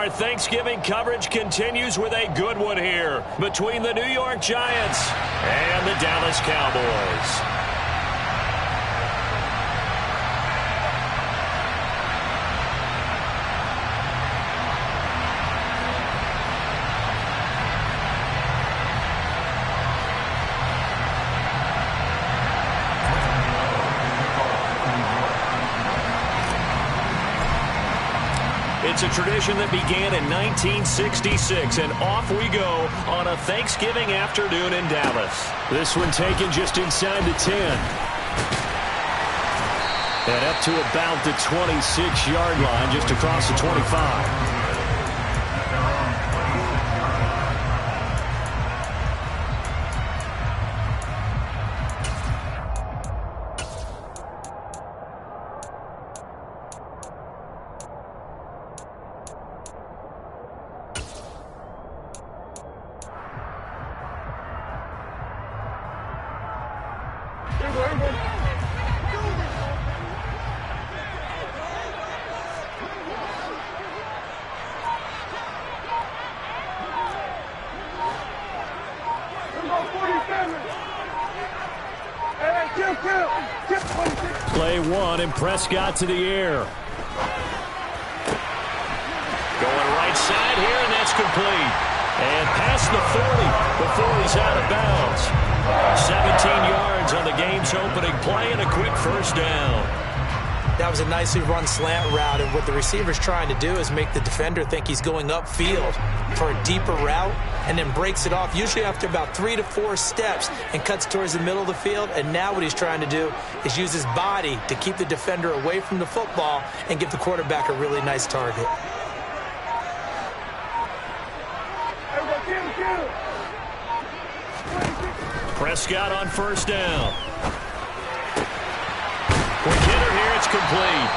Our Thanksgiving coverage continues with a good one here between the New York Giants and the Dallas Cowboys. It's a tradition that began in 1966, and off we go on a Thanksgiving afternoon in Dallas. This one taken just inside the 10. And up to about the 26-yard line, just across the 25. Play one, and Prescott to the air. Going right side here, and that's complete. And past the 40 before he's out of bounds. 17 yards on the game's opening play and a quick first down. That was a nicely run slant route, and what the receiver's trying to do is make the defender think he's going upfield for a deeper route and then breaks it off, usually after about 3 to 4 steps, and cuts towards the middle of the field. And now what he's trying to do is use his body to keep the defender away from the football and give the quarterback a really nice target. Prescott on first down. Quick hitter here, it's complete.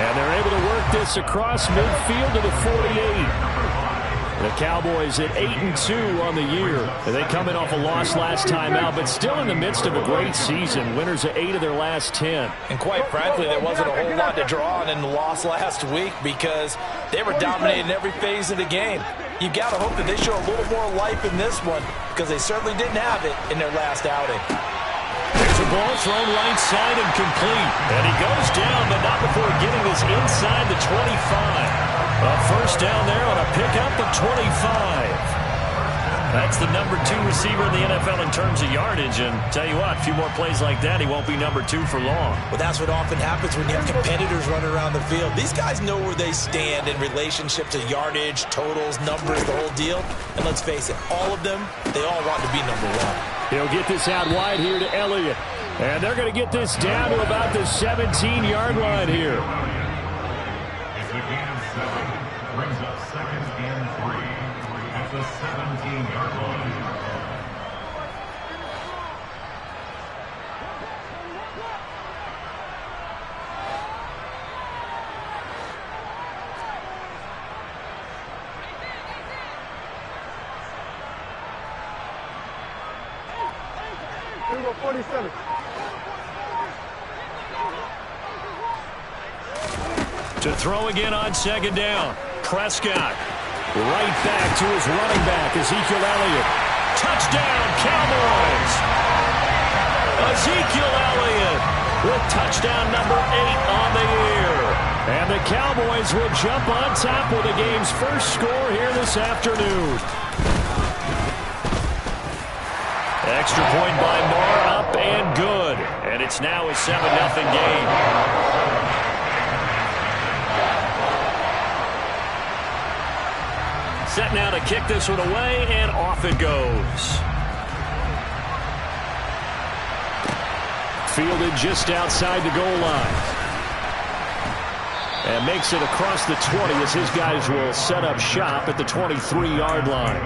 And they're able to work this across midfield to the 48. The Cowboys at 8-2 on the year. They come in off a loss last time out, but still in the midst of a great season. Winners of 8 of their last 10. And quite frankly, there wasn't a whole lot to draw on in the loss last week because they were dominating every phase of the game. You've got to hope that they show a little more life in this one because they certainly didn't have it in their last outing. There's a ball thrown right side and complete. And he goes down, but not before getting this inside the 25. A first down there on a pickup of 25. That's the number 2 receiver in the NFL in terms of yardage. And tell you what, a few more plays like that, he won't be number 2 for long. Well, that's what often happens when you have competitors running around the field. These guys know where they stand in relationship to yardage, totals, numbers, the whole deal. And let's face it, all of them, they all want to be number 1. He'll get this out wide here to Elliott. And they're going to get this down to about the 17-yard line here. It's a gain of 7. Brings up 2nd and 3 at the 17-yard line. Number 47. To throw again on second down. Prescott right back to his running back, Ezekiel Elliott. Touchdown, Cowboys! Ezekiel Elliott with touchdown number 8 on the year. And the Cowboys will jump on top with the game's first score here this afternoon. Extra point by Moore, up and good. And it's now a 7-0 game. Set now to kick this one away, and off it goes. Fielded just outside the goal line. And makes it across the 20 as his guys will set up shop at the 23-yard line.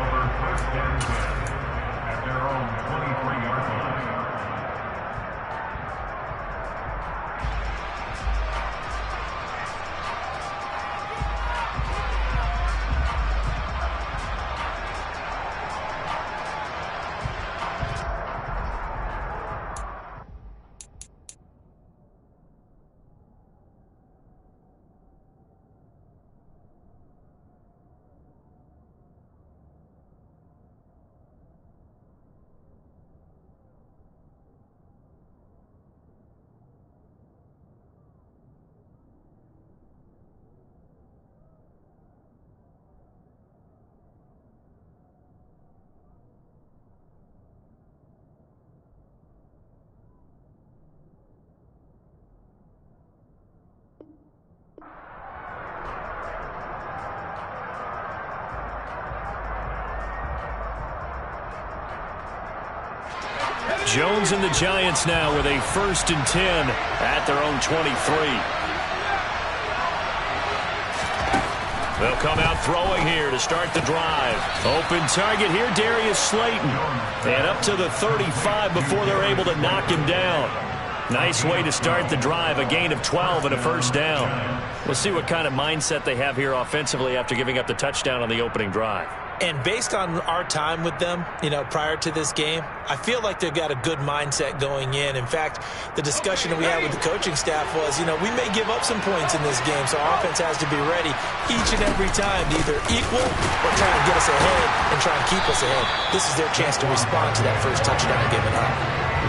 Jones and the Giants now with a 1st and 10 at their own 23. They'll come out throwing here to start the drive. Open target here, Darius Slayton. And up to the 35 before they're able to knock him down. Nice way to start the drive, a gain of 12 and a 1st down. We'll see what kind of mindset they have here offensively after giving up the touchdown on the opening drive. And based on our time with them, prior to this game, I feel like they've got a good mindset going in. In fact, the discussion that we had with the coaching staff was, we may give up some points in this game, so our offense has to be ready each and every time to either equal or try to get us ahead and try and keep us ahead. This is their chance to respond to that first touchdown given up.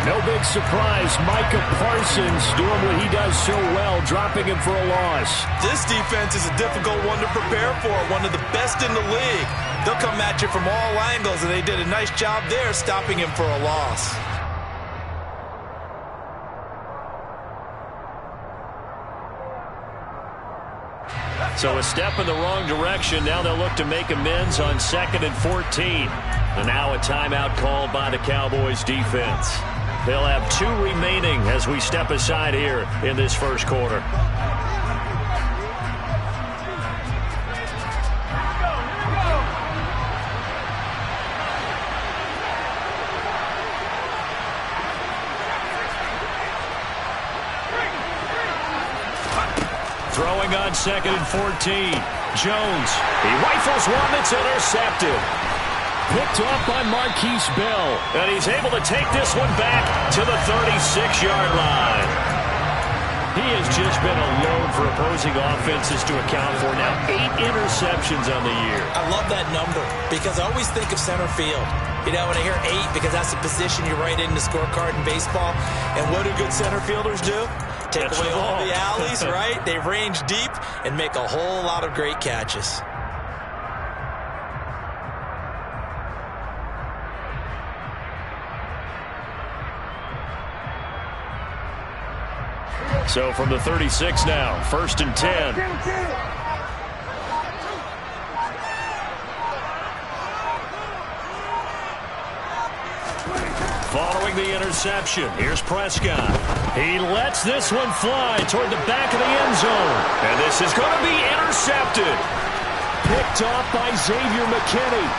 No big surprise. Micah Parsons doing what he does so well, dropping him for a loss. This defense is a difficult one to prepare for, one of the best in the league. They'll come at you from all angles, and they did a nice job there stopping him for a loss. So a step in the wrong direction. Now they'll look to make amends on 2nd and 14. And now a timeout called by the Cowboys defense. They'll have 2 remaining as we step aside here in this first quarter. Throwing on 2nd and 14. Jones. He rifles one that's intercepted. Picked off by Marquise Bell. And he's able to take this one back to the 36-yard line. He has just been a load for opposing offenses to account for. Now 8 interceptions on the year. I love that number because I always think of center field. When I hear 8, because that's the position you write in the scorecard in baseball. And what do good center fielders do? Take away all the alleys, right? They range deep and make a whole lot of great catches. So from the 36 now, 1st and 10. Following the interception, here's Prescott. He lets this one fly toward the back of the end zone. And this is going to be intercepted. Picked off by Xavier McKinney.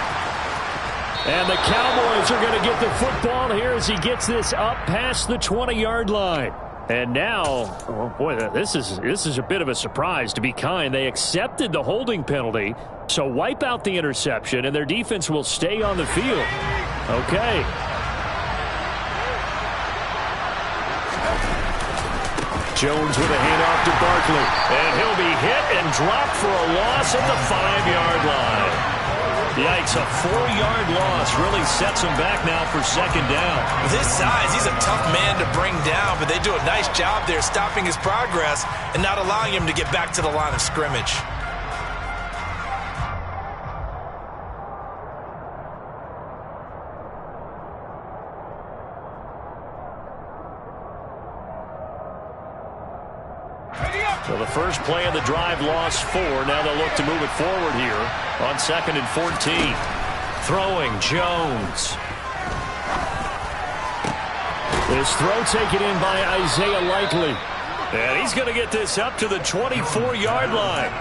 And the Cowboys are going to get the football here as he gets this up past the 20-yard line. And now, oh boy, this is a bit of a surprise. To be kind, they accepted the holding penalty. So wipe out the interception, and their defense will stay on the field. Okay. Jones with a handoff to Barkley. And he'll be hit and dropped for a loss at the 5-yard line. Yikes, a 4-yard loss really sets him back now for 2nd down. With his size, he's a tough man to bring down, but they do a nice job there stopping his progress and not allowing him to get back to the line of scrimmage. So the first play of the drive lost 4. Now they'll look to move it forward here on 2nd and 14. Throwing, Jones. This throw taken in by Isaiah Likely. And he's going to get this up to the 24-yard line.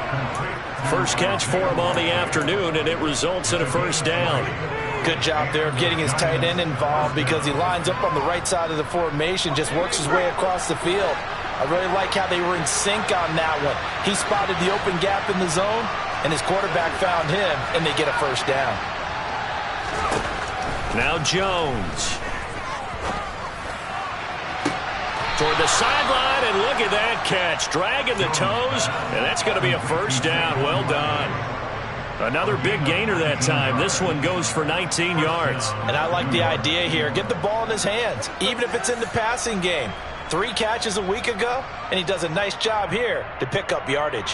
First catch for him on the afternoon, and it results in a 1st down. Good job there of getting his tight end involved because he lines up on the right side of the formation, just works his way across the field. I really like how they were in sync on that one. He spotted the open gap in the zone, and his quarterback found him, and they get a 1st down. Now Jones. Toward the sideline, and look at that catch. Dragging the toes, and that's going to be a 1st down. Well done. Another big gainer that time. This one goes for 19 yards. And I like the idea here. Get the ball in his hands, even if it's in the passing game. 3 catches a week ago, and he does a nice job here to pick up yardage.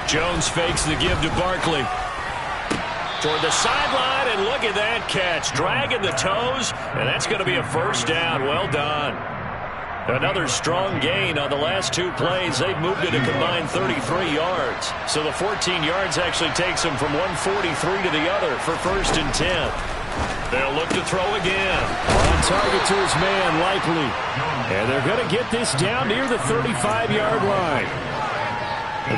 Jones fakes the give to Barkley. Toward the sideline, and look at that catch. Dragging the toes, and that's going to be a 1st down. Well done. Another strong gain on the last 2 plays. They've moved it a combined 33 yards. So the 14 yards actually takes them from 143 to the other for 1st and 10. They'll look to throw again. On target to his man, Likely. And they're going to get this down near the 35-yard line.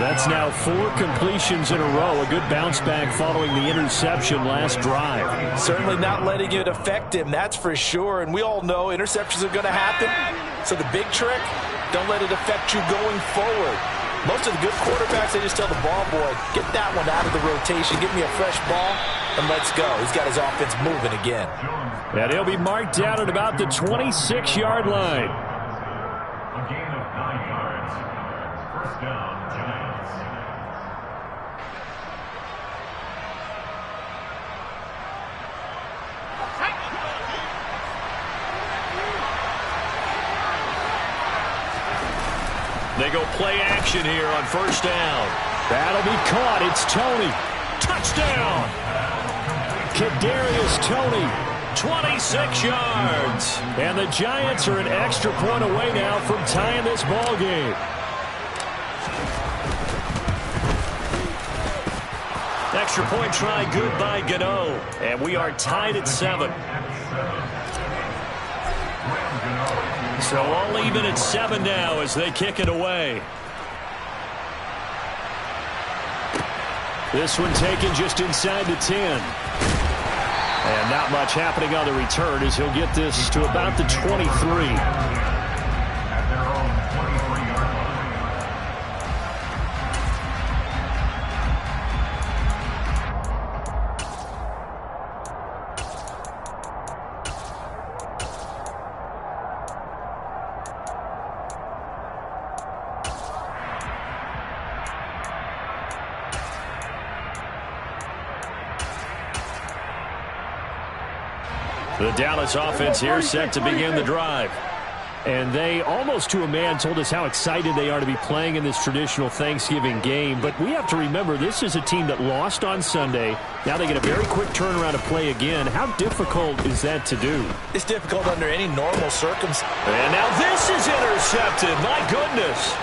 That's now 4 completions in a row. A good bounce back following the interception last drive. Certainly not letting it affect him, that's for sure. And we all know interceptions are going to happen. So the big trick, don't let it affect you going forward. Most of the good quarterbacks, they just tell the ball boy, get that one out of the rotation, give me a fresh ball, and let's go. He's got his offense moving again. And he'll be marked down at about the 26-yard line. A gain of 9 yards. First down, Giants. They go play action here on 1st down. That'll be caught. It's Toney. Touchdown! Kadarius Toney, 26 yards. And the Giants are an extra point away now from tying this ball game. Extra point try good by Gano. And we are tied at 7. So all even at 7 now as they kick it away. This one taken just inside the 10. And not much happening on the return as he'll get this to about the 23. At their own 23-yard line. The Dallas offense here set to begin the drive. And they, almost to a man, told us how excited they are to be playing in this traditional Thanksgiving game. But we have to remember, this is a team that lost on Sunday. Now they get a very quick turnaround to play again. How difficult is that to do? It's difficult under any normal circumstance. And now this is intercepted. My goodness.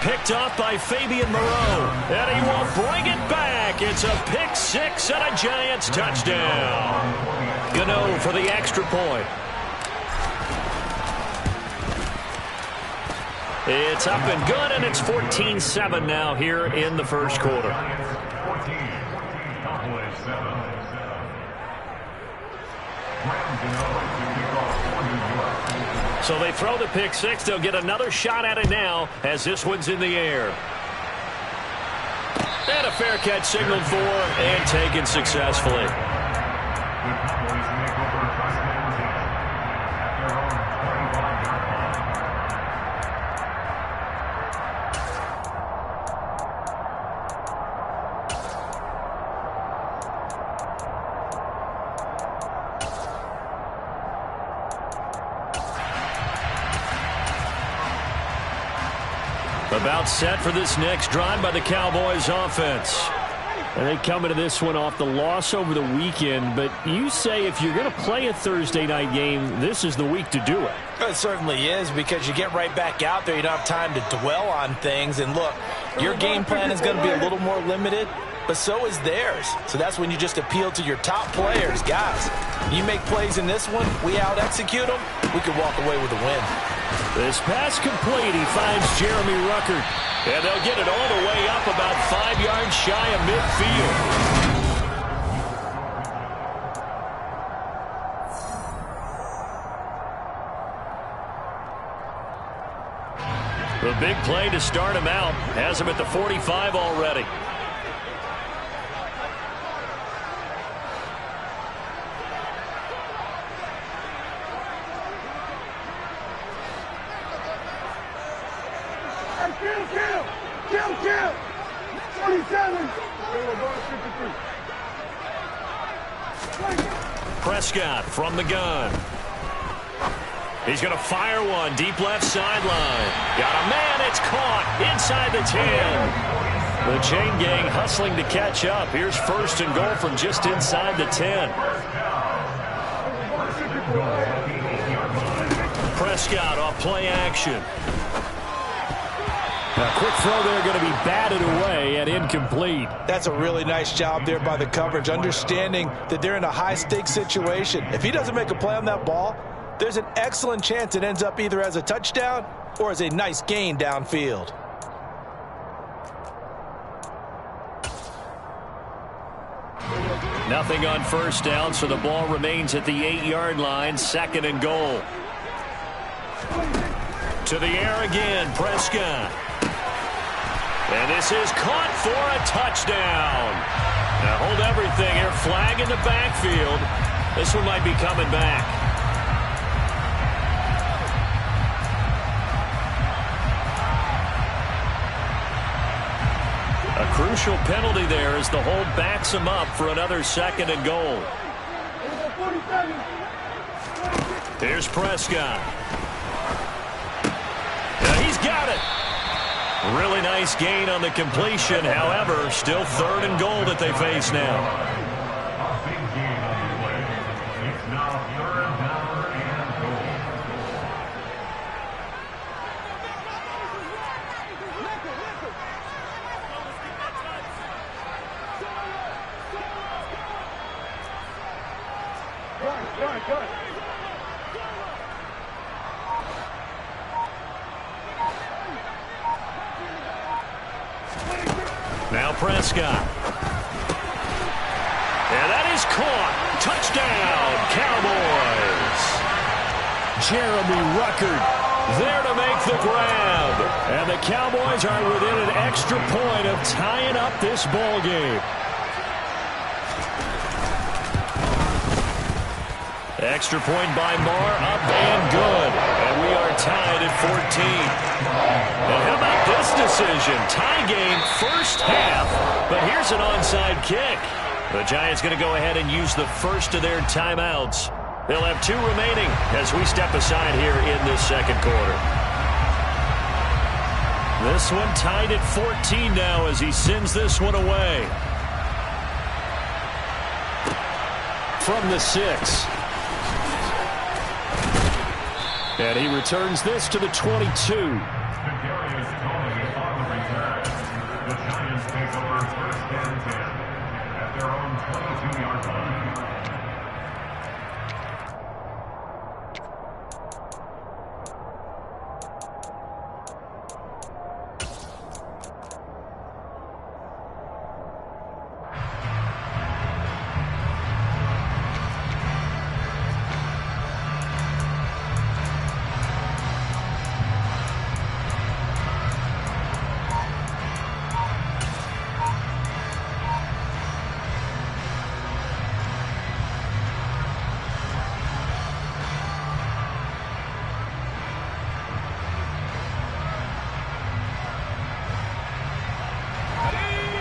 Picked off by Fabian Moreau. And he will bring it back. It's a pick 6 and a Giants touchdown. Gano for the extra point. It's up and good, and it's 14-7 now here in the first quarter. 14, Cowboys 7. So they throw the pick 6. They'll get another shot at it now as this one's in the air. And a fair catch signaled for and taken successfully. The Cowboys make over first down at their own 25-yard line. About set for this next drive by the Cowboys offense. And they come into this one off the loss over the weekend. But you say if you're going to play a Thursday night game, this is the week to do it. It certainly is, because you get right back out there. You don't have time to dwell on things. And look, your game plan is going to be a little more limited, but so is theirs. So that's when you just appeal to your top players. Guys, you make plays in this one, we out-execute them, we could walk away with a win. This pass complete. He finds Jeremy Ruckert. And they'll get it all the way up about 5 yards shy of midfield. The big play to start him out has him at the 45 already. Kill! 27! Prescott from the gun. He's going to fire one deep left sideline. Got a man. It's caught inside the 10. The chain gang hustling to catch up. Here's 1st and goal from just inside the 10. Prescott off play action. A quick throw there going to be batted away and incomplete. That's a really nice job there by the coverage, understanding that they're in a high-stakes situation. If he doesn't make a play on that ball, there's an excellent chance it ends up either as a touchdown or as a nice gain downfield. Nothing on first down, so the ball remains at the 8-yard line, 2nd and goal. To the air again, Prescott. And this is caught for a touchdown. Now hold everything here. Flag in the backfield. This one might be coming back. A crucial penalty there as the hold backs him up for another 2nd and goal. Here's Prescott. Yeah, he's got it. Really nice gain on the completion. However, still 3rd and goal that they face now. A big gain on the play. It's now 3rd down and goal. Right. Now Prescott. And that is caught. Touchdown, Cowboys. Jeremy Ruckert there to make the grab. And the Cowboys are within an extra point of tying up this ball game. Extra point by Marr, up and good. And we are tied at 14. And how about this decision? Tie game, first half, but here's an onside kick. The Giants going to go ahead and use the first of their timeouts. They'll have 2 remaining as we step aside here in this 2nd quarter. This one tied at 14 now as he sends this one away. From the 6. And he returns this to the 22. Kadarius Toney on the return. The Giants take over 1st and 10 at their own 22-yard line.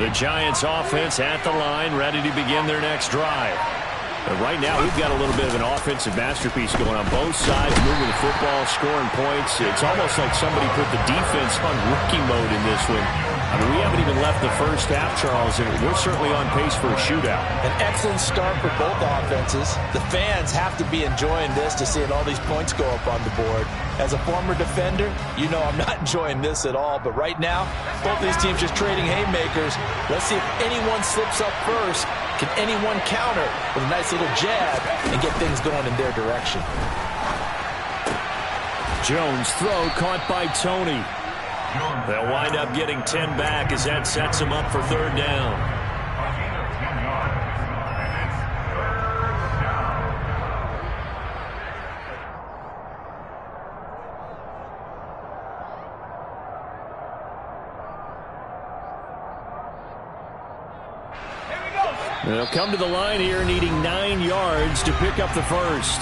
The Giants offense at the line, ready to begin their next drive. But right now, we've got a little bit of an offensive masterpiece going on both sides, moving the football, scoring points. It's almost like somebody put the defense on rookie mode in this one. I mean, we haven't even left the first half, Charles, and we're certainly on pace for a shootout. An excellent start for both offenses. The fans have to be enjoying this to seeing all these points go up on the board. As a former defender, you know I'm not enjoying this at all. But right now, both these teams just trading haymakers. Let's see if anyone slips up first. Can anyone counter with a nice little jab and get things going in their direction? Jones' throw caught by Toney. They'll wind up getting 10 back as that sets them up for 3rd down. A gain of 10 yards, and it's 3rd down. They'll come to the line here needing 9 yards to pick up the first.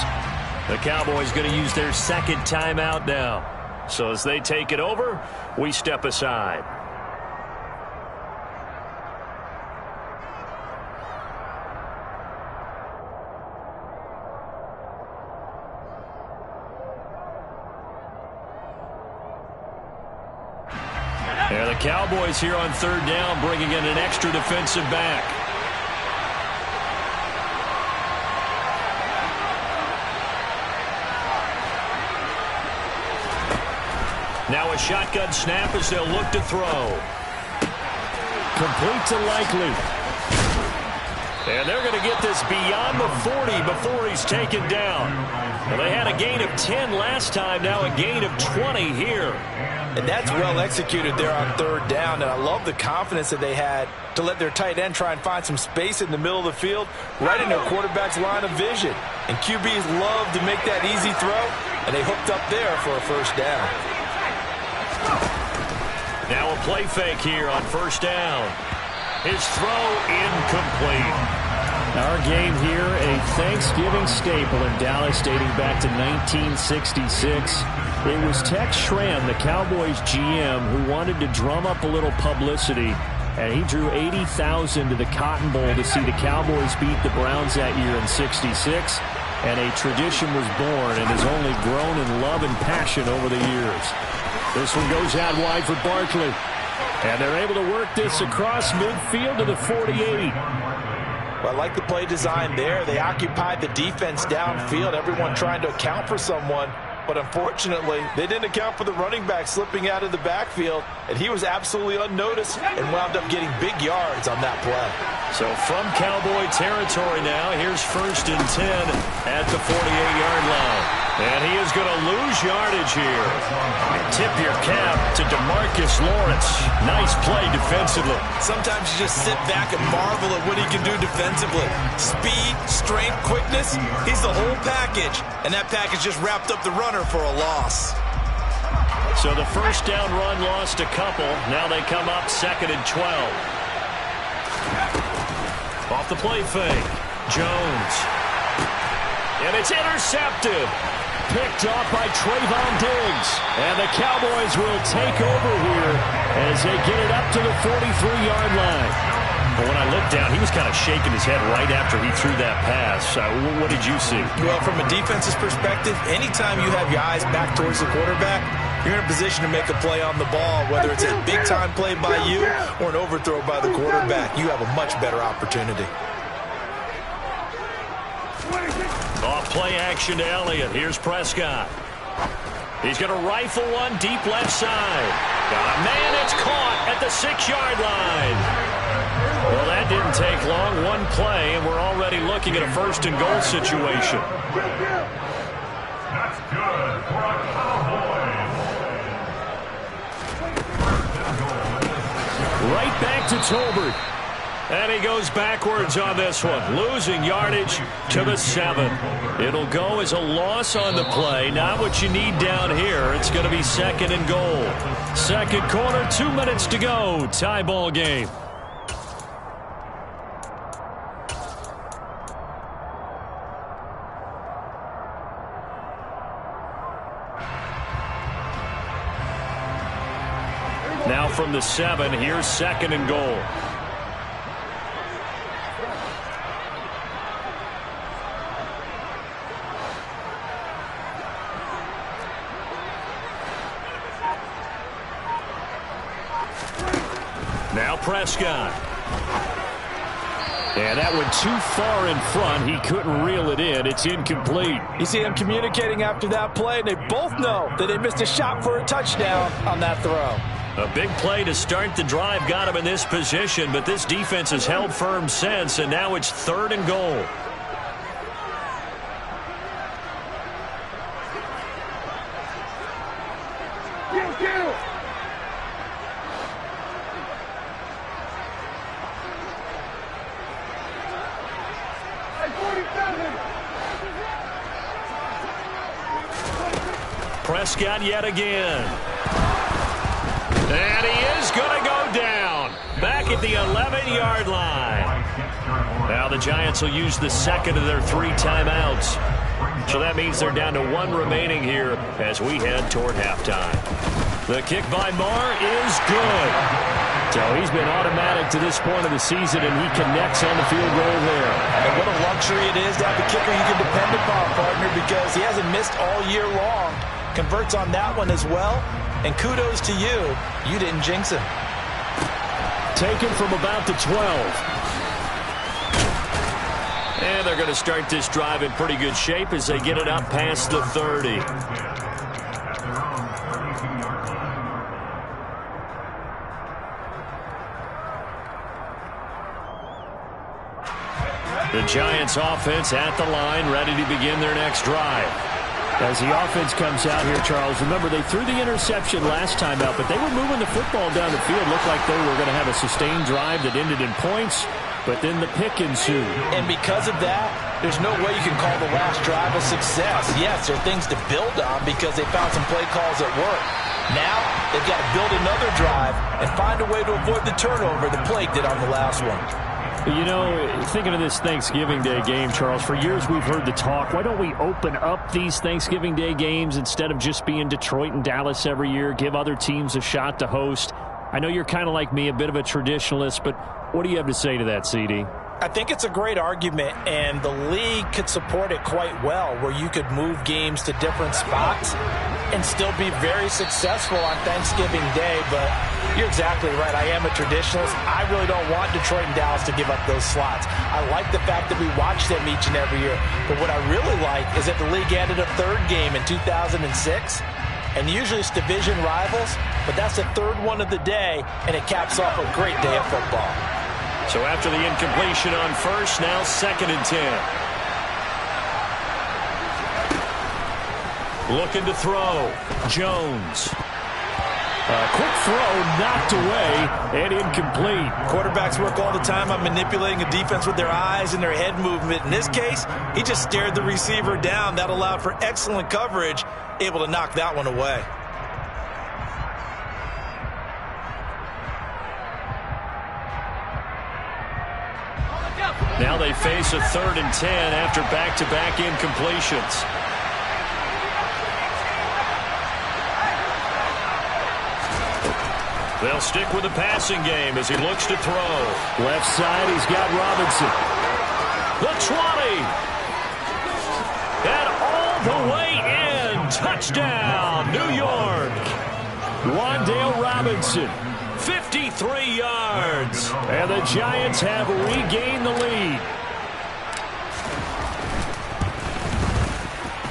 The Cowboys going to use their 2nd timeout now. So as they take it over, we step aside. Yeah, the Cowboys here on 3rd down, bringing in an extra defensive back. Now a shotgun snap as they'll look to throw. Complete to Likely. And they're going to get this beyond the 40 before he's taken down. Well, they had a gain of 10 last time, now a gain of 20 here. And that's well executed there on third down, and I love the confidence that they had to let their tight end try and find some space in the middle of the field, right in their quarterback's line of vision. And QBs love to make that easy throw, and they hooked up there for a first down. Now a play fake here on first down. His throw incomplete. Our game here, a Thanksgiving staple in Dallas dating back to 1966. It was Tex Schramm, the Cowboys GM, who wanted to drum up a little publicity, and he drew 80,000 to the Cotton Bowl to see the Cowboys beat the Browns that year in '66, and a tradition was born and has only grown in love and passion over the years. This one goes out wide for Barkley, and they're able to work this across midfield to the 48. Well, I like the play design there. They occupied the defense downfield, everyone trying to account for someone. But unfortunately, they didn't account for the running back slipping out of the backfield, and he was absolutely unnoticed and wound up getting big yards on that play. So from Cowboy territory now, here's 1st and 10 at the 48-yard line. And he is going to lose yardage here. And tip your cap to DeMarcus Lawrence. Nice play defensively. Sometimes you just sit back and marvel at what he can do defensively. Speed, strength, quickness, he's the whole package. And that package just wrapped up the runner for a loss. So the first down run lost a couple. Now they come up 2nd and 12. Off the play fake. Jones. And it's intercepted. Picked off by Trayvon Diggs. And the Cowboys will take over here as they get it up to the 43-yard line. But when I looked down, he was kind of shaking his head right after he threw that pass. What did you see? Well, from a defense's perspective, anytime you have your eyes back towards the quarterback, you're in a position to make a play on the ball, whether it's a big-time play by you or an overthrow by the quarterback. You have a much better opportunity. Off play action to Elliott. Here's Prescott. He's going to rifle one deep left side. Got a man. It's caught at the 6-yard line. Well, that didn't take long. One play, and we're already looking at a 1st and goal situation. That's good for a Cowboys. Right back to Tolbert. And he goes backwards on this one, losing yardage to the 7. It'll go as a loss on the play. Not what you need down here. It's going to be 2nd and goal. Second quarter, 2 minutes to go. Tie ball game. Now from the 7, here's 2nd and goal. Now Prescott. And that went too far in front. He couldn't reel it in. It's incomplete. You see them communicating after that play, and they both know that they missed a shot for a touchdown on that throw. A big play to start the drive got him in this position, but this defense has held firm since, and now it's 3rd and goal. Prescott yet again. And he is going to go down. Back at the 11-yard line. Now the Giants will use the 2nd of their 3 timeouts. So that means they're down to 1 remaining here as we head toward halftime. The kick by Marr is good. So he's been automatic to this point of the season, and he connects on the field goal there. And what a luxury it is to have a kicker you can depend upon, partner, because he hasn't missed all year long. Converts on that one as well. And kudos to you. You didn't jinx him. Taken from about the 12. And they're going to start this drive in pretty good shape as they get it up past the 30. At their own 32-yard line. The Giants offense at the line, ready to begin their next drive. As the offense comes out here, Charles, remember they threw the interception last time out, but they were moving the football down the field. Looked like they were going to have a sustained drive that ended in points, but then the pick ensued. And because of that, there's no way you can call the last drive a success. Yes, there are things to build on because they found some play calls that work. Now, they've got to build another drive and find a way to avoid the turnover the Plague did on the last one. You know, thinking of this Thanksgiving Day game, Charles, for years we've heard the talk, why don't we open up these Thanksgiving Day games instead of just being Detroit and Dallas every year, give other teams a shot to host? I know you're kind of like me, a bit of a traditionalist, but what do you have to say to that, CD? I think it's a great argument, and the league could support it quite well, where you could move games to different spots and still be very successful on Thanksgiving Day. But you're exactly right. I am a traditionalist. I really don't want Detroit and Dallas to give up those slots. I like the fact that we watch them each and every year. But what I really like is that the league added a third game in 2006. And usually it's division rivals, but that's the third one of the day, and it caps off a great day of football. So after the incompletion on first, now 2nd and 10. Looking to throw. Jones. Quick throw, knocked away, and incomplete. Quarterbacks work all the time on manipulating a defense with their eyes and their head movement. In this case, he just stared the receiver down. That allowed for excellent coverage, able to knock that one away. Now they face a 3rd and 10 after back-to-back incompletions. They'll stick with the passing game as he looks to throw. Left side, he's got Robinson. The 20. And all the way in. Touchdown, New York. Wan'Dale Robinson. 53 yards. And the Giants have regained the lead.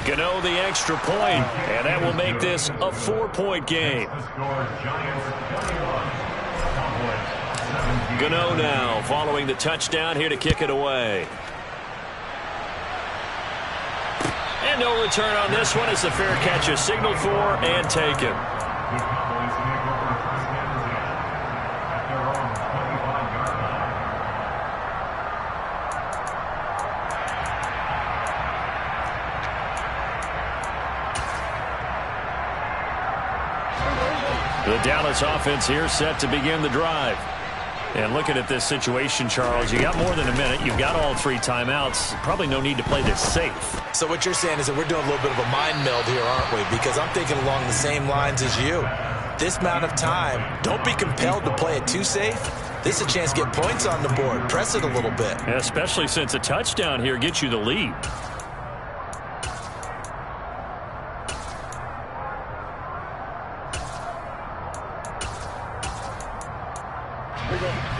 Gano the extra point, and that will make this a 4-point game. Gano now following the touchdown here to kick it away. And no return on this one as the fair catch is signaled for and taken. The Dallas offense here set to begin the drive. And looking at this situation, Charles, you got more than a minute. You've got all 3 timeouts. Probably no need to play this safe. So what you're saying is that we're doing a little bit of a mind meld here, aren't we? Because I'm thinking along the same lines as you. This amount of time, don't be compelled to play it too safe. This is a chance to get points on the board. Press it a little bit. Yeah, especially since a touchdown here gets you the lead.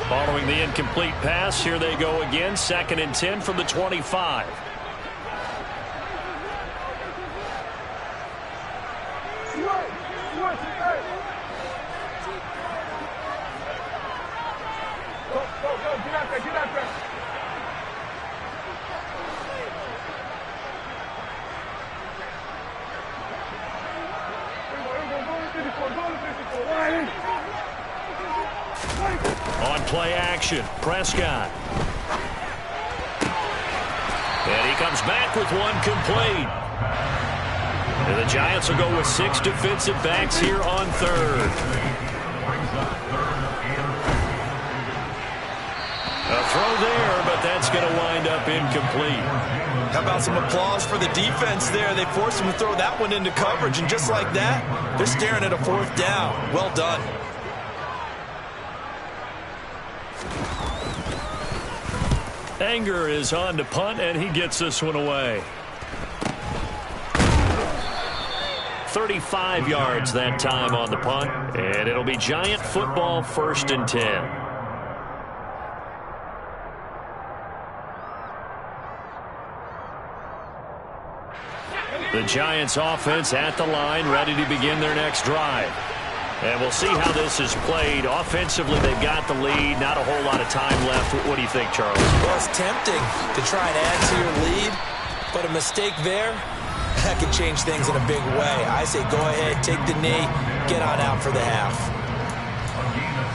Following the incomplete pass, here they go again. 2nd and 10 from the 25. On play action, Prescott. And he comes back with one complete. And the Giants will go with 6 defensive backs here on 3rd. A throw there, but that's going to wind up incomplete. How about some applause for the defense there? They forced him to throw that one into coverage, and just like that, they're staring at a 4th down. Well done. Anger is on to punt, and he gets this one away. 35 yards that time on the punt, and it'll be Giant football 1st and 10. The Giants offense at the line, ready to begin their next drive. And we'll see how this is played. Offensively, they've got the lead. Not a whole lot of time left. What do you think, Charles? Well, it's tempting to try and add to your lead, but a mistake there, that can change things in a big way. I say go ahead, take the knee, get on out for the half.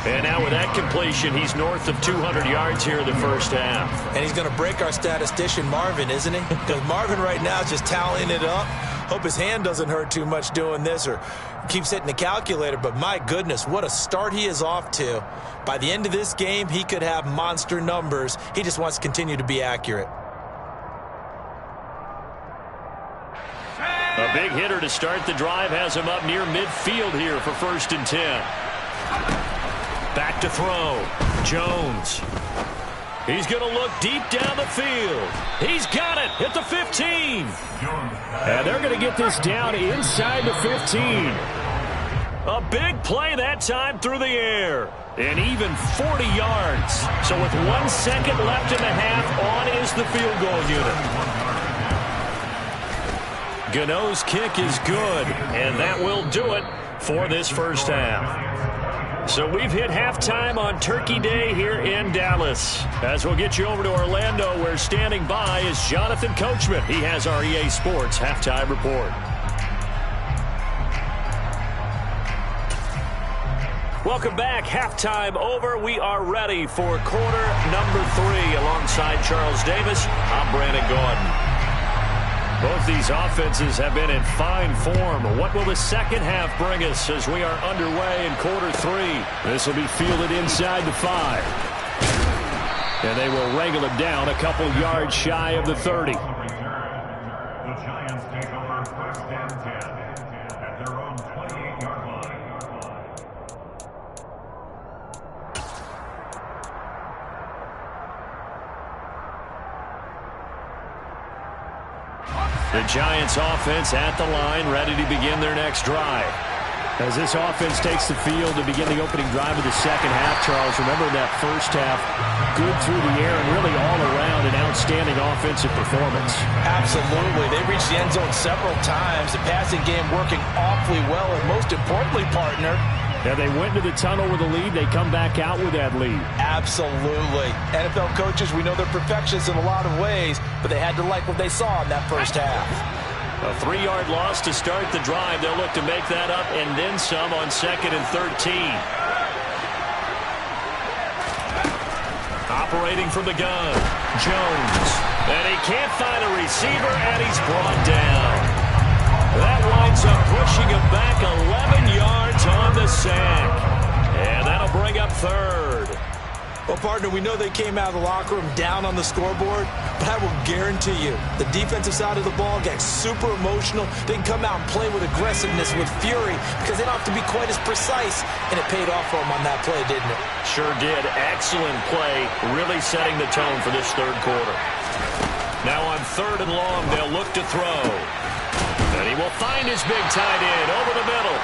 And now with that completion, he's north of 200 yards here in the first half. And he's going to break our statistician, Marvin, isn't he? Because Marvin right now is just tallying it up. Hope his hand doesn't hurt too much doing this or keeps hitting the calculator. But my goodness, what a start he is off to. By the end of this game, he could have monster numbers. He just wants to continue to be accurate. A big hitter to start the drive has him up near midfield here for 1st and 10. Back to throw. Jones. He's going to look deep down the field. He's got it at the 15. And they're going to get this down inside the 15. A big play that time through the air. And even 40 yards. So with 1 second left in the half, on is the field goal unit. Gano's kick is good, and that will do it for this first half. So we've hit halftime on Turkey Day here in Dallas. As we'll get you over to Orlando, where standing by is Jonathan Coachman. He has our EA Sports Halftime Report. Welcome back. Halftime over. We are ready for quarter number 3. Alongside Charles Davis, I'm Brandon Gaudin. Both these offenses have been in fine form. What will the second half bring us as we are underway in quarter 3? This will be fielded inside the 5. And they will wrangle it down a couple yards shy of the 30. The Giants take over 1st and 10 at their own 28-yard line. The Giants offense at the line, ready to begin their next drive. As this offense takes the field to begin the opening drive of the second half, Charles, remember that first half, good through the air and really all around an outstanding offensive performance. Absolutely. They reached the end zone several times. The passing game working awfully well, and most importantly, partner, Yeah, they went to the tunnel with a lead. They come back out with that lead. absolutely. NFL coaches, we know they're perfectionists in a lot of ways, but they had to like what they saw in that first half. A 3-yard loss to start the drive. They'll look to make that up and then some on 2nd and 13. Operating from the gun, Jones. And he can't find a receiver, and he's brought down. That winds up pushing him back 11 yards on the sack. And that'll bring up 3rd. Well, partner, we know they came out of the locker room down on the scoreboard, but I will guarantee you the defensive side of the ball got super emotional. They can come out and play with aggressiveness, with fury, because they don't have to be quite as precise, and it paid off for them on that play, didn't it? Sure did. Excellent play, really setting the tone for this 3rd quarter. Now on 3rd and long, they'll look to throw. And he will find his big tight end over the middle.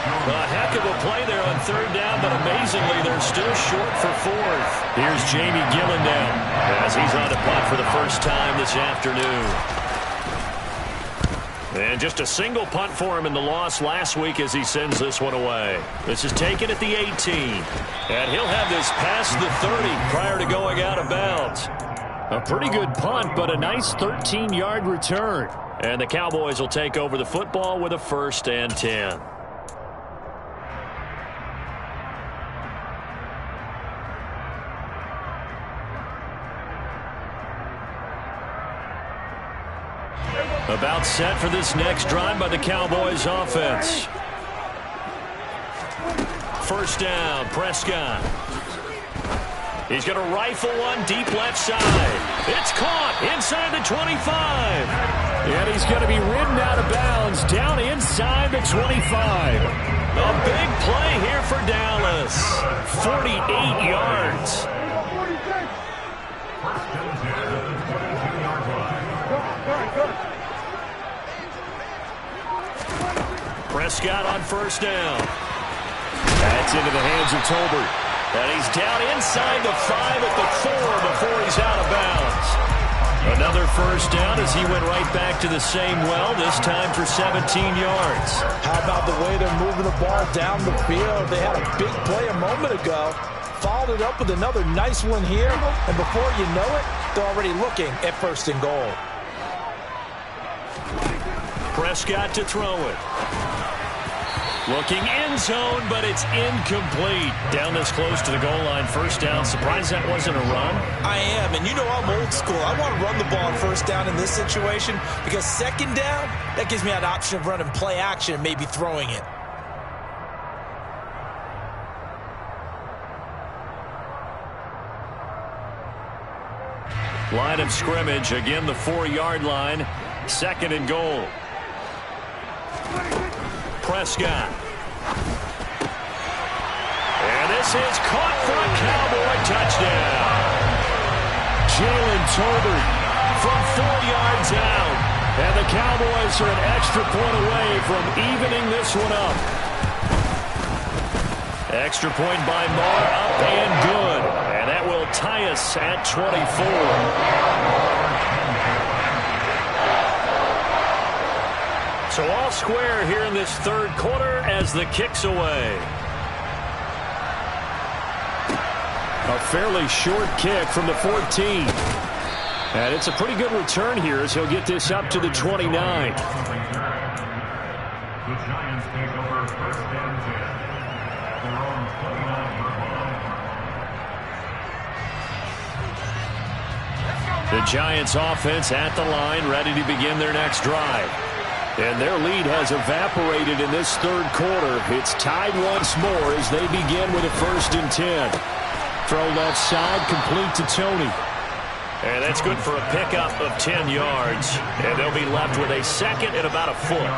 A heck of a play there on 3rd down, but amazingly, they're still short for 4th. Here's Jamie Gilliland as he's on to punt for the first time this afternoon. And just a single punt for him in the loss last week as he sends this one away. This is taken at the 18. And he'll have this past the 30 prior to going out of bounds. A pretty good punt, but a nice 13-yard return. And the Cowboys will take over the football with a 1st and 10. About set for this next drive by the Cowboys offense. 1st down, Prescott. He's going to rifle one deep left side. It's caught inside the 25. And he's going to be ridden out of bounds down inside the 25. A big play here for Dallas. 48 yards. Prescott on 1st down. That's into the hands of Tolbert. And he's down inside the 5 at the 4 before he's out of bounds. Another 1st down as he went right back to the same well, this time for 17 yards. How about the way they're moving the ball down the field. They had a big play a moment ago. Followed it up with another nice one here. And before you know it, they're already looking at 1st and goal. Prescott to throw it. Looking end zone, but it's incomplete. Down this close to the goal line. 1st down. Surprised that wasn't a run? I am, and you know I'm old school. I want to run the ball on 1st down in this situation because 2nd down, that gives me an option of running play action and maybe throwing it. Line of scrimmage, again the 4-yard line. 2nd and goal. Prescott. And this is caught for a Cowboy touchdown. Jalen Tolbert from 4 yards out. And the Cowboys are an extra point away from evening this one up. Extra point by Marr, up and good. And that will tie us at 24. So all square here in this 3rd quarter as the kick's away. A fairly short kick from the 14. And it's a pretty good return here as he'll get this up to the 29. The Giants take over 1st and 10 at their own 29-yard line. The Giants offense at the line, ready to begin their next drive. And their lead has evaporated in this 3rd quarter. It's tied once more as they begin with a 1st and 10. Throw left side, complete to Tony. And that's good for a pickup of 10 yards. And they'll be left with a 2nd and about a foot.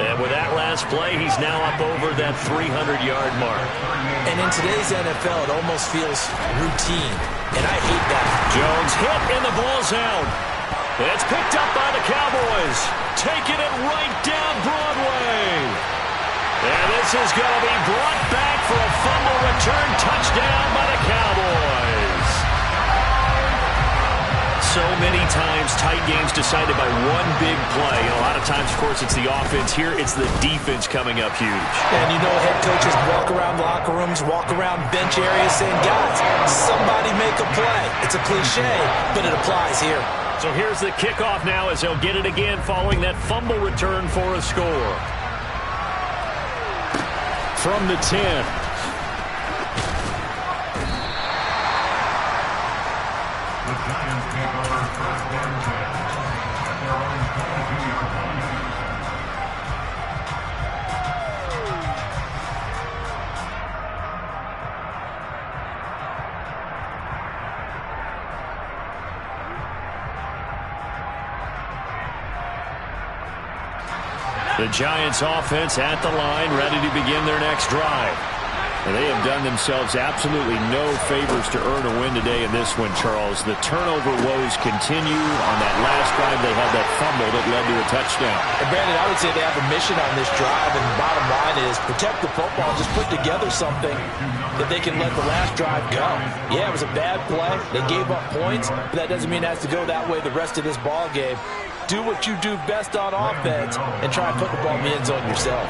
And with that last play, he's now up over that 300-yard mark. And in today's NFL, it almost feels routine. And I hate that. Jones hit and the ball's out. It's picked up by the Cowboys. Taking it right down Broadway. And this is going to be brought back for a fumble return touchdown by the Cowboys. So many times tight games decided by one big play. And a lot of times, of course, it's the offense. Here, it's the defense coming up huge. And you know head coaches walk around locker rooms, walk around bench areas saying, guys, somebody make a play. It's a cliche, but it applies here. So here's the kickoff now as they'll get it again following that fumble return for a score. From the 10. The Giants take over 1st and 10 at their own 22-yard line. The Giants offense at the line, ready to begin their next drive. And they have done themselves absolutely no favors to earn a win today in this one, Charles. The turnover woes continue. On that last drive, they had that fumble that led to a touchdown. And Brandon, I would say they have a mission on this drive, and the bottom line is protect the football, just put together something that they can let the last drive go. Yeah, it was a bad play. They gave up points, but that doesn't mean it has to go that way the rest of this ball game. Do what you do best on offense and try and put the ball in the end zone yourself.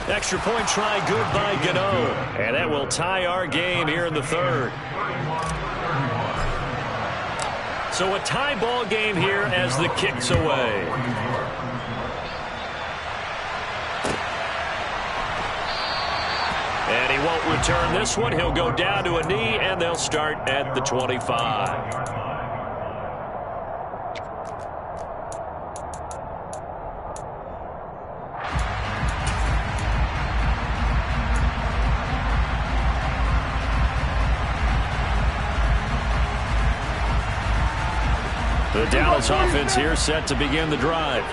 Extra point try good by Gano. And that will tie our game here in the 3rd. So a tie ball game here as the kick's away. And he won't return this one. He'll go down to a knee, and they'll start at the 25. The Dallas offense here set to begin the drive.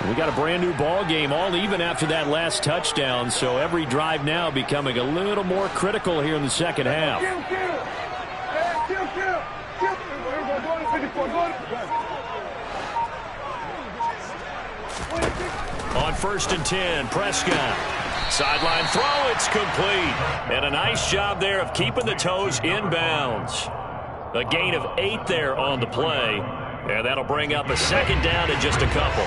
We got a brand new ball game, all even after that last touchdown, so every drive now becoming a little more critical here in the second half. On 1st and 10, Prescott. Sideline throw, it's complete. And a nice job there of keeping the toes inbounds. A gain of 8 there on the play. And that'll bring up a second down and just a couple.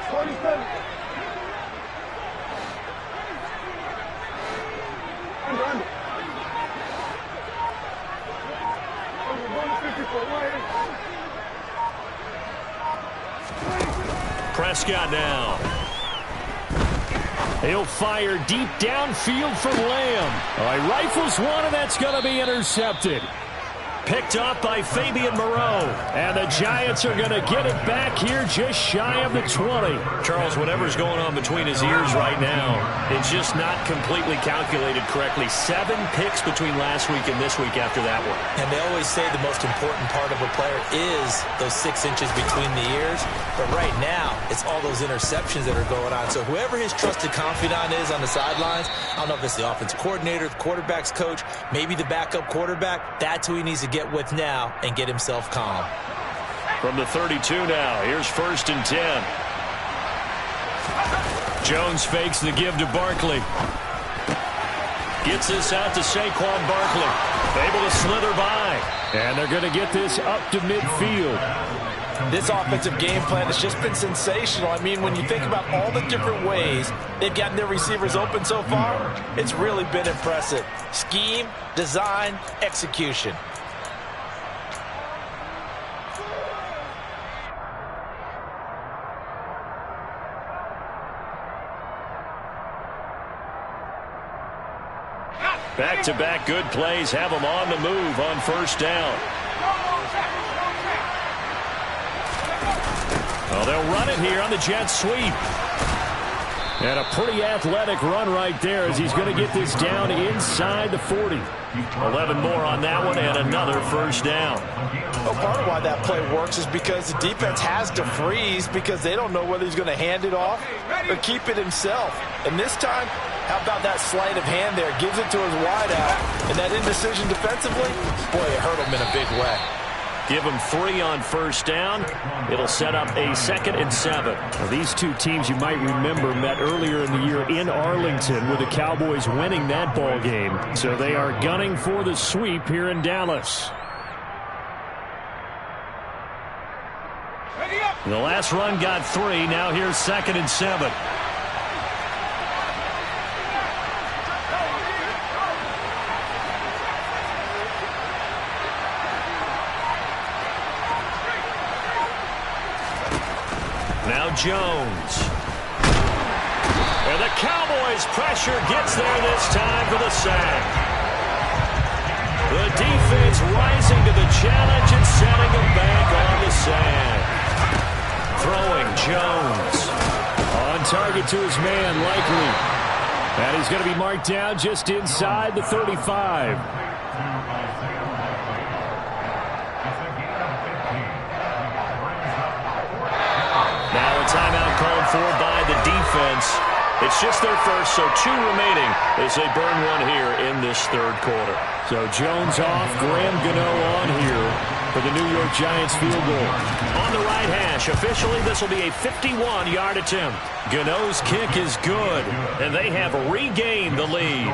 27. Prescott now. He'll fire deep downfield for Lamb. He rifles one, and that's going to be intercepted. Picked up by Fabian Moreau. And the Giants are going to get it back here just shy of the 20. Charles, whatever's going on between his ears right now, it's just not completely calculated correctly. 7 picks between last week and this week after that one. And they always say the most important part of a player is those 6 inches between the ears. But right now, it's all those interceptions that are going on. So whoever his trusted confidant is on the sidelines, I don't know if it's the offense coordinator, the quarterback's coach, maybe the backup quarterback, that's who he needs to get with now and get himself calm. From the 32 now, here's 1st and 10. Jones fakes the give to Barkley. Gets this out to Saquon Barkley. Able to slither by. And they're going to get this up to midfield. This offensive game plan has just been sensational. I mean, when you think about all the different ways they've gotten their receivers open so far, it's really been impressive. Scheme, design, execution. Back-to-back good plays have them on the move on 1st down. Oh, they'll run it here on the jet sweep. And a pretty athletic run right there as he's going to get this down inside the 40. 11 more on that one and another 1st down. Well, part of why that play works is because the defense has to freeze because they don't know whether he's going to hand it off or keep it himself. And this time, how about that sleight of hand there? Gives it to his wideout. And that indecision defensively, boy, it hurt him in a big way. Give them 3 on 1st down. It'll set up a 2nd and 7. Now, these two teams, you might remember, met earlier in the year in Arlington with the Cowboys winning that ball game. So they are gunning for the sweep here in Dallas. The last run got 3. Now here's 2nd and 7. Now Jones. And the Cowboys' pressure gets there this time for the sack. The defense rising to the challenge and setting them back on the sack. Throwing Jones. On target to his man, Likely. And he's going to be marked down just inside the 35. Now a timeout called for by the defense. It's just their first, so 2 remaining as they burn one here in this 3rd quarter. So Jones off, Graham Gano on here for the New York Giants field goal. On the right hash, officially this will be a 51-yard attempt. Gano's kick is good, and they have regained the lead.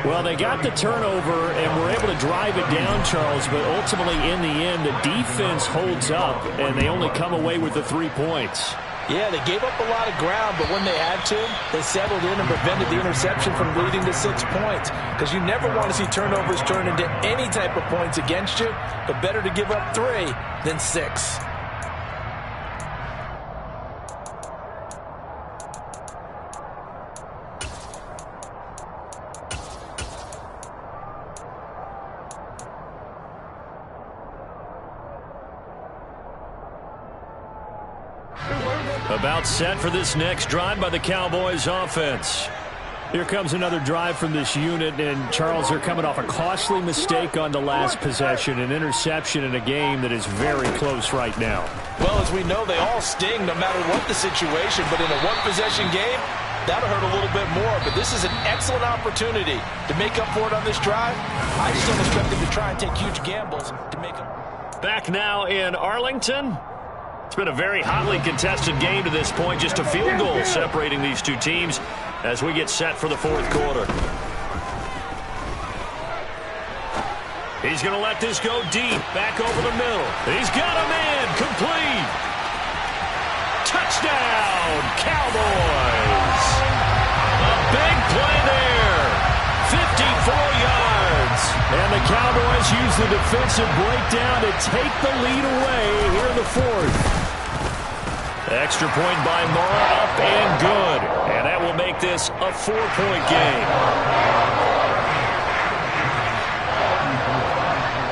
Well, they got the turnover and were able to drive it down, Charles, but ultimately in the end, the defense holds up, and they only come away with the 3 points. Yeah, they gave up a lot of ground, but when they had to, they settled in and prevented the interception from leading to 6 points. Because you never want to see turnovers turn into any type of points against you, but better to give up 3 than 6. About set for this next drive by the Cowboys offense. Here comes another drive from this unit, and Charles, they're coming off a costly mistake on the last possession, an interception in a game that is very close right now. Well, as we know, they all sting no matter what the situation, but in a one-possession game, that'll hurt a little bit more. But this is an excellent opportunity to make up for it on this drive. I just don't expect them to try and take huge gambles to make them. Back now in Arlington. It's been a very hotly contested game to this point. Just a field goal separating these two teams as we get set for the 4th quarter. He's going to let this go deep, back over the middle. He's got a man, complete. Touchdown, Cowboys. A big play there, 54 yards. And the Cowboys use the defensive breakdown to take the lead away here in the fourth. Extra point by Murrah, up and good. And that will make this a 4-point game.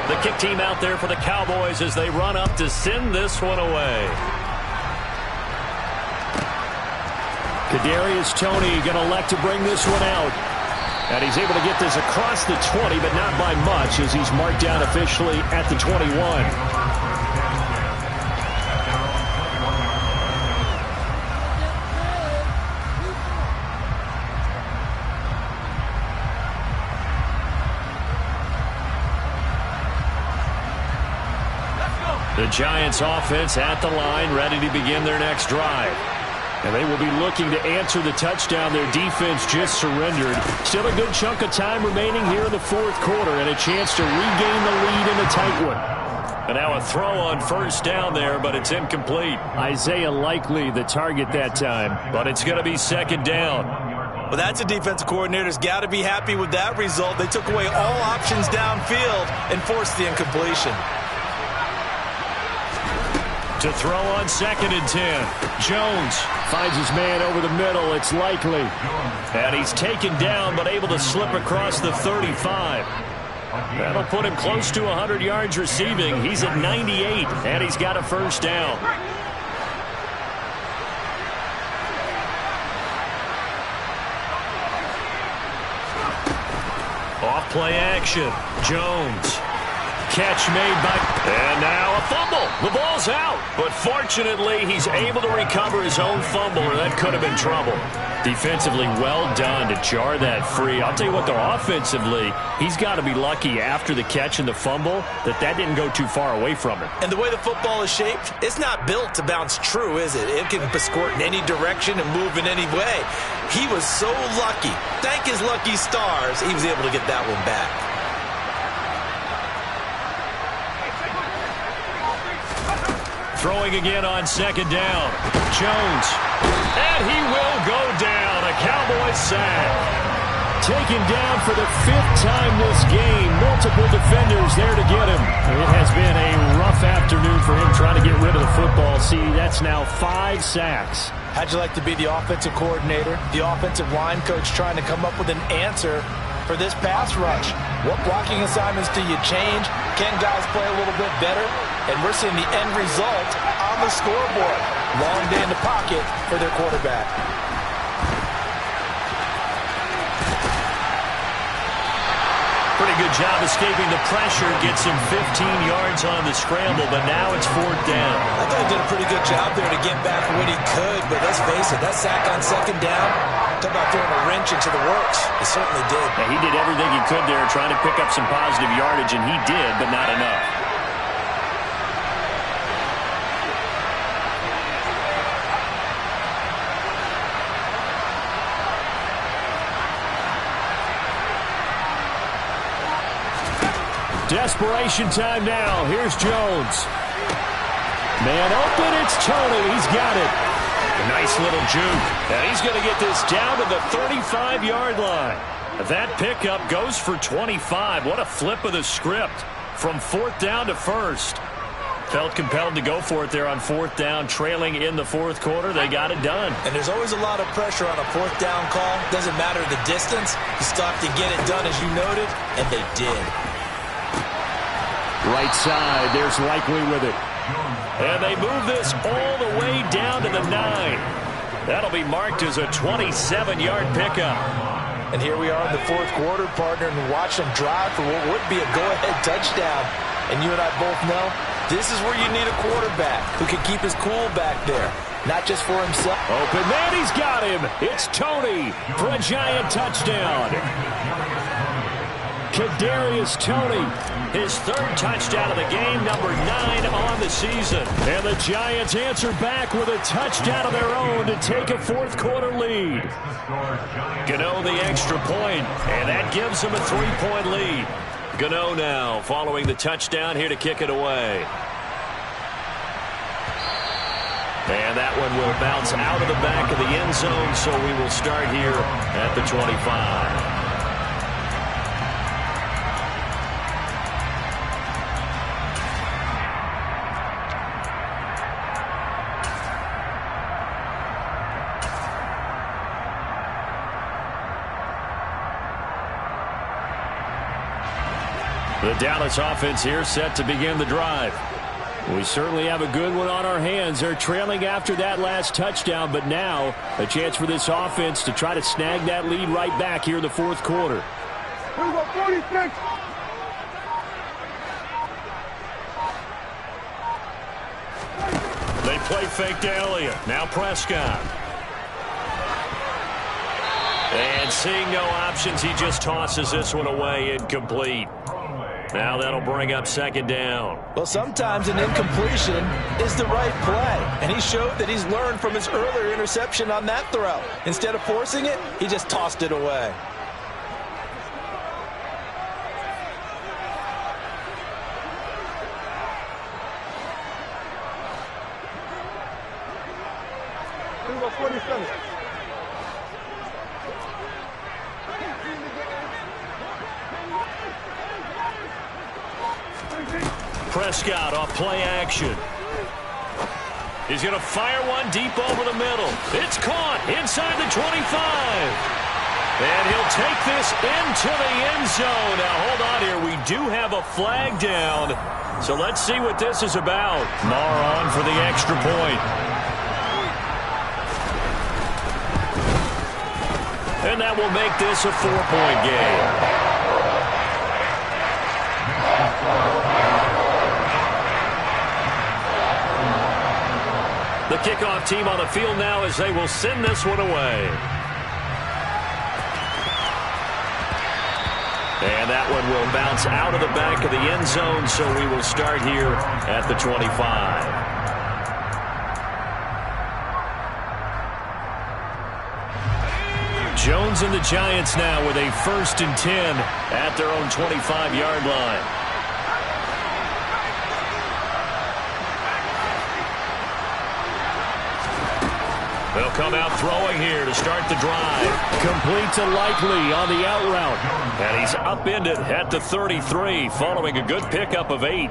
The kick team out there for the Cowboys as they run up to send this one away. Kadarius Toney going to elect to bring this one out. And he's able to get this across the 20, but not by much as he's marked down officially at the 21. The Giants offense at the line, ready to begin their next drive. And they will be looking to answer the touchdown their defense just surrendered. Still a good chunk of time remaining here in the fourth quarter and a chance to regain the lead in a tight one. And now a throw on first down there, but it's incomplete. Isaiah Likely the target that time, but it's going to be second down. Well, that's a defensive coordinator's got to be happy with that result. They took away all options downfield and forced the incompletion. To throw on second and 10. Jones finds his man over the middle. It's Likely. And he's taken down but able to slip across the 35. That'll put him close to 100 yards receiving. He's at 98, and he's got a first down. Off play action. Jones. Catch made by... And now a fumble. The ball's out. But fortunately, he's able to recover his own fumble, or that could have been trouble. Defensively, well done to jar that free. I'll tell you what, though, offensively, he's got to be lucky after the catch and the fumble that didn't go too far away from him. And the way the football is shaped, it's not built to bounce true, is it? It can squirt in any direction and move in any way. He was so lucky. Thank his lucky stars, he was able to get that one back. Throwing again on second down. Jones. And he will go down. A Cowboys sack. Taken down for the 5th time this game. Multiple defenders there to get him. It has been a rough afternoon for him trying to get rid of the football. See, that's now 5 sacks. How'd you like to be the offensive coordinator, the offensive line coach trying to come up with an answer for this pass rush? What blocking assignments do you change? Can guys play a little bit better? And we're seeing the end result on the scoreboard. Long day in the pocket for their quarterback. Pretty good job escaping the pressure. Gets him 15 yards on the scramble, but now it's 4th down. I thought he did a pretty good job there to get back what he could, but let's face it, that sack on second down, talk about throwing a wrench into the works. He certainly did. Yeah, he did everything he could there trying to pick up some positive yardage, and he did, but not enough. Desperation time now. Here's Jones. Man open, it's Toney. He's got it. A nice little juke. And he's going to get this down to the 35-yard line. That pickup goes for 25. What a flip of the script. From 4th down to 1st. Felt compelled to go for it there on 4th down, trailing in the 4th quarter. They got it done. And there's always a lot of pressure on a 4th down call. Doesn't matter the distance. You still have to get it done, as you noted, and they did. Right side, there's Likely with it. And they move this all the way down to the 9. That'll be marked as a 27-yard pickup. And here we are in the 4th quarter, partner, and watch them drive for what would be a go-ahead touchdown. And you and I both know this is where you need a quarterback who can keep his cool back there, not just for himself. Open man, he's got him. It's Toney for a Giant touchdown. Kadarius Toney, his 3rd touchdown of the game, number 9 on the season. And the Giants answer back with a touchdown of their own to take a 4th quarter lead. Gano the extra point, and that gives them a 3-point lead. Gano now following the touchdown here to kick it away. And that one will bounce out of the back of the end zone, so we will start here at the 25. The Dallas offense here set to begin the drive. We certainly have a good one on our hands. They're trailing after that last touchdown, but now a chance for this offense to try to snag that lead right back here in the fourth quarter. 46. They play fake to Elliott. Now Prescott. And seeing no options, he just tosses this one away, incomplete. Now that'll bring up second down. Well, sometimes an incompletion is the right play, and he showed that he's learned from his earlier interception on that throw. Instead of forcing it, he just tossed it away. Prescott off play action. He's going to fire one deep over the middle. It's caught inside the 25. And he'll take this into the end zone. Now, hold on here. We do have a flag down. So let's see what this is about. Maher on for the extra point. And that will make this a 4-point game. The kickoff team on the field now as they will send this one away. And that one will bounce out of the back of the end zone, so we will start here at the 25. Jones and the Giants now with a 1st and 10 at their own 25-yard line. They'll come out throwing here to start the drive. Complete to Likely on the out route. And he's upended at the 33 following a good pickup of 8.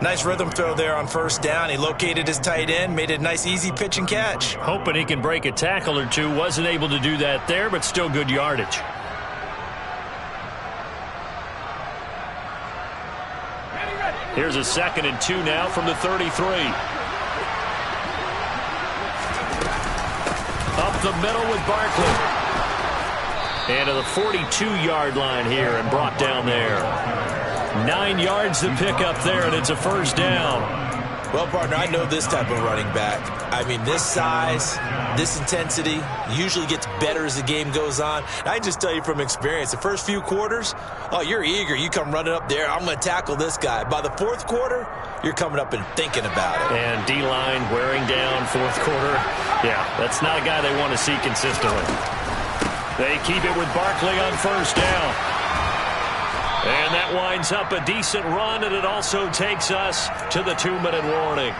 Nice rhythm throw there on first down. He located his tight end, made it a nice easy pitch and catch. Hoping he can break a tackle or two. Wasn't able to do that there, but still good yardage. Here's a 2nd and 2 now from the 33. Up the middle with Barkley. And to the 42-yard line here and brought down there. 9 yards to pick up there, and it's a 1st down. Well, partner, I know this type of running back. I mean, this size, this intensity usually gets better as the game goes on. And I just tell you from experience, the first few quarters, oh, you're eager. You come running up there, I'm going to tackle this guy. By the 4th quarter, you're coming up and thinking about it. And D-line wearing down 4th quarter. Yeah, that's not a guy they want to see consistently. They keep it with Barkley on 1st down. And that winds up a decent run, and it also takes us to the 2-minute warning.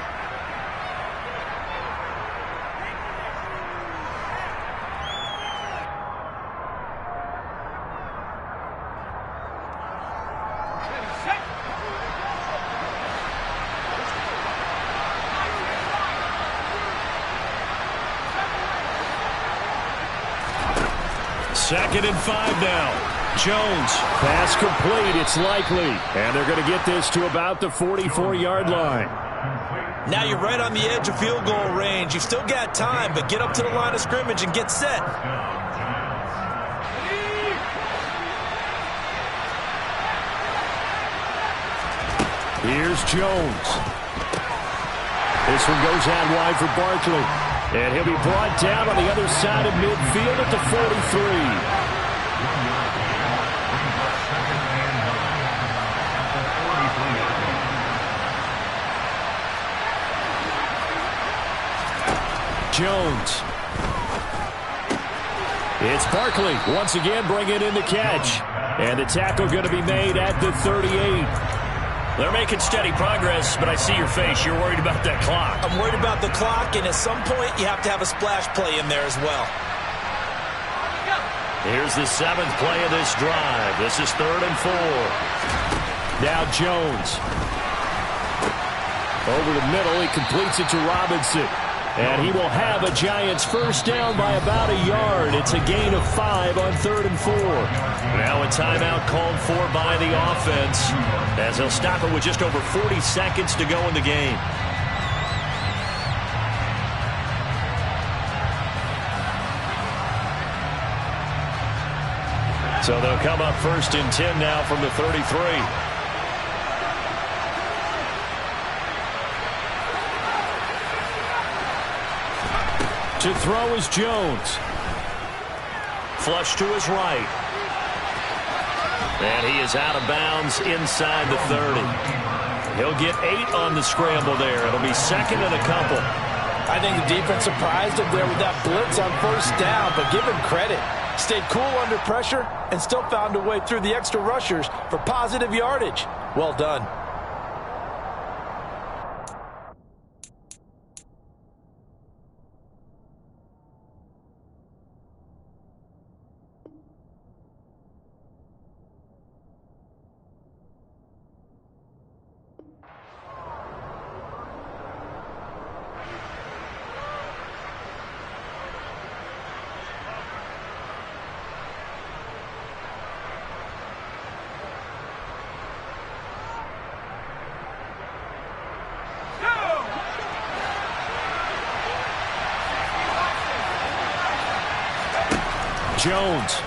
Second and 5 now. Jones. Pass complete. It's Likely. And they're going to get this to about the 44-yard line. Now you're right on the edge of field goal range. You've still got time, but get up to the line of scrimmage and get set. Here's Jones. This one goes out wide for Barkley. And he'll be brought down on the other side of midfield at the 43. Jones. It's Barkley once again bringing in the catch. And the tackle going to be made at the 38. They're making steady progress, but I see your face. You're worried about that clock. I'm worried about the clock, and at some point, you have to have a splash play in there as well. Here's the 7th play of this drive. This is 3rd and 4. Now Jones. Over the middle, he completes it to Robinson. And he will have a Giants first down by about a yard. It's a gain of 5 on 3rd and 4. Now a timeout called for by the offense, as they'll stop it with just over 40 seconds to go in the game. So they'll come up 1st and 10 now from the 33. To throw is Jones. Flush to his right. And he is out of bounds inside the 30. He'll get 8 on the scramble there. It'll be 2nd and a couple. I think the defense surprised him there with that blitz on 1st down, but give him credit. Stayed cool under pressure and still found a way through the extra rushers for positive yardage. Well done. Jones.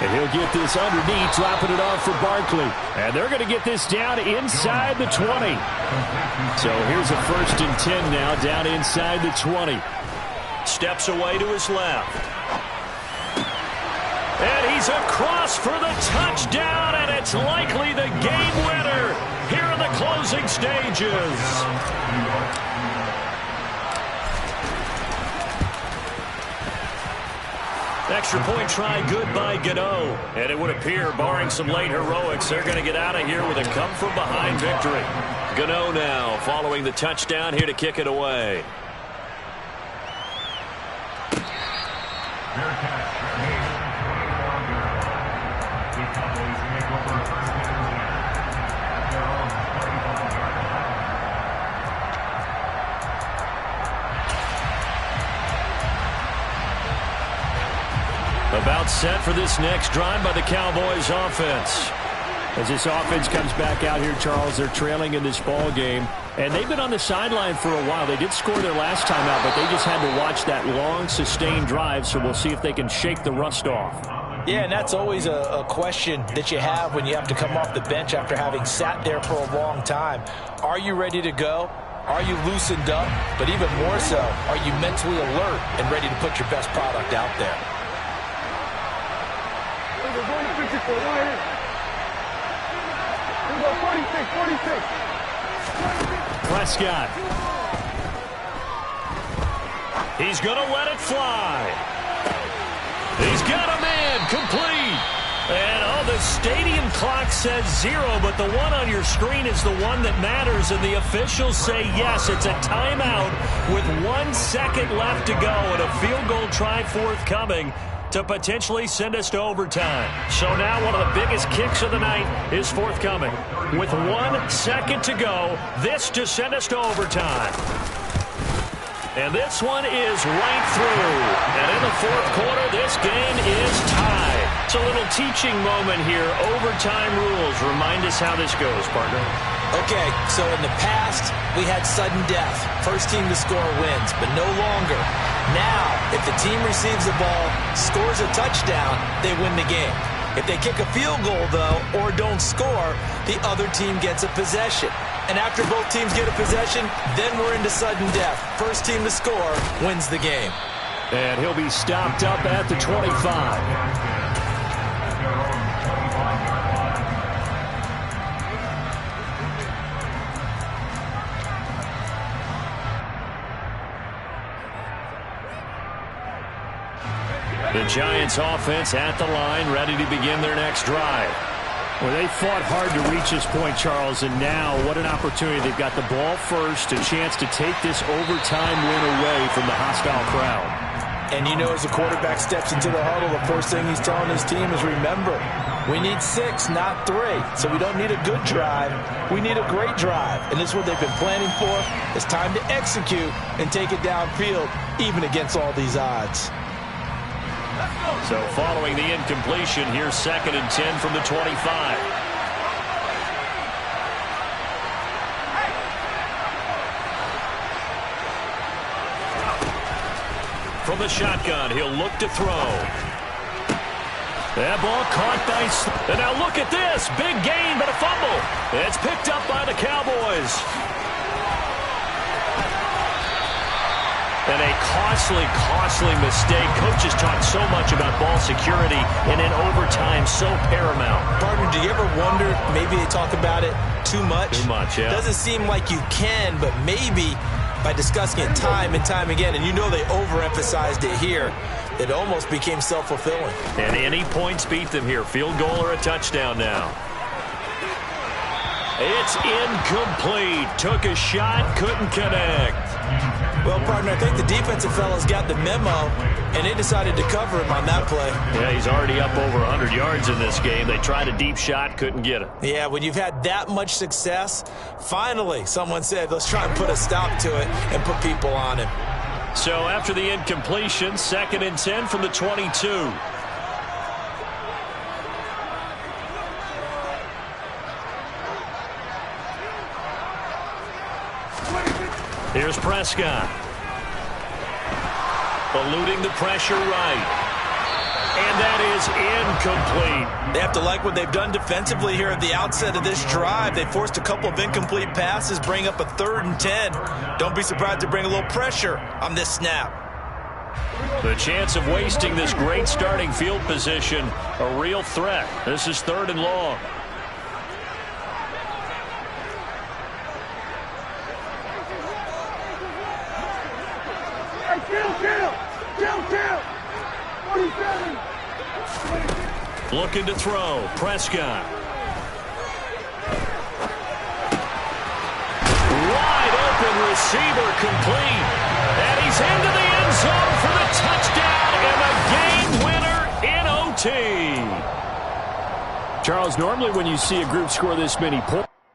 And he'll get this underneath, dropping it off for Barkley. And they're going to get this down inside the 20. So here's a 1st and 10 now, down inside the 20. Steps away to his left. And he's across for the touchdown, and it's likely the game winner here in the closing stages. Extra point try good by Gano. And it would appear, barring some late heroics, they're going to get out of here with a come-from-behind victory. Gano now following the touchdown here to kick it away. About set for this next drive by the Cowboys offense. As this offense comes back out here, Charles, they're trailing in this ball game. And they've been on the sideline for a while. They did score their last time out, but they just had to watch that long, sustained drive. So we'll see if they can shake the rust off. Yeah, and that's always a question that you have when you have to come off the bench after having sat there for a long time. Are you ready to go? Are you loosened up? But even more so, are you mentally alert and ready to put your best product out there? Prescott. He's going to let it fly. He's got a man complete. And the stadium clock says 0, but the one on your screen is the one that matters, and the officials say yes, it's a timeout with 1 second left to go and a field goal try forthcoming to potentially send us to overtime. So now one of the biggest kicks of the night is forthcoming. With 1 second to go, this to send us to overtime. And this one is right through. And in the 4th quarter, this game is tied. It's a little teaching moment here. Overtime rules. Remind us how this goes, partner. Okay, so in the past, we had sudden death. First team to score wins, but no longer. Now, if the team receives the ball, scores a touchdown, they win the game. If they kick a field goal, though, or don't score, the other team gets a possession. And after both teams get a possession, then we're into sudden death. First team to score wins the game. And he'll be stopped up at the 25. The Giants offense at the line, ready to begin their next drive. Well, they fought hard to reach this point, Charles, and now what an opportunity. They've got the ball first, a chance to take this overtime win away from the hostile crowd. And you know, as the quarterback steps into the huddle, the first thing he's telling his team is, remember, we need 6, not 3. So we don't need a good drive. We need a great drive. And this is what they've been planning for. It's time to execute and take it downfield, even against all these odds. So following the incompletion, here's 2nd and 10 from the 25. From the shotgun, he'll look to throw. That ball caught by... And now look at this. Big gain, but a fumble. It's picked up by the Cowboys. And a costly mistake. Coaches talk so much about ball security, and in overtime, so paramount. Partner, do you ever wonder, maybe they talk about it too much? Too much, yeah. Doesn't seem like you can, but maybe by discussing it time and time again, and you know they overemphasized it here, it almost became self-fulfilling. And any points beat them here. Field goal or a touchdown now. It's incomplete. Took a shot, couldn't connect. Well, partner, I think the defensive fellas got the memo, and they decided to cover him on that play. Yeah, he's already up over 100 yards in this game. They tried a deep shot, couldn't get it. Yeah, when you've had that much success, finally someone said, let's try and put a stop to it and put people on him. So after the incompletion, 2nd and 10 from the 22. Here's Prescott. Eluding the pressure right. And that is incomplete. They have to like what they've done defensively here at the outset of this drive. They forced a couple of incomplete passes, bring up a 3rd and 10. Don't be surprised to bring a little pressure on this snap. The chance of wasting this great starting field position, a real threat. This is 3rd and long. Kill! 47! Looking to throw. Prescott. Wide open receiver complete. And he's into the end zone for the touchdown and a game winner in OT. Charles, normally when you see a group score this many points,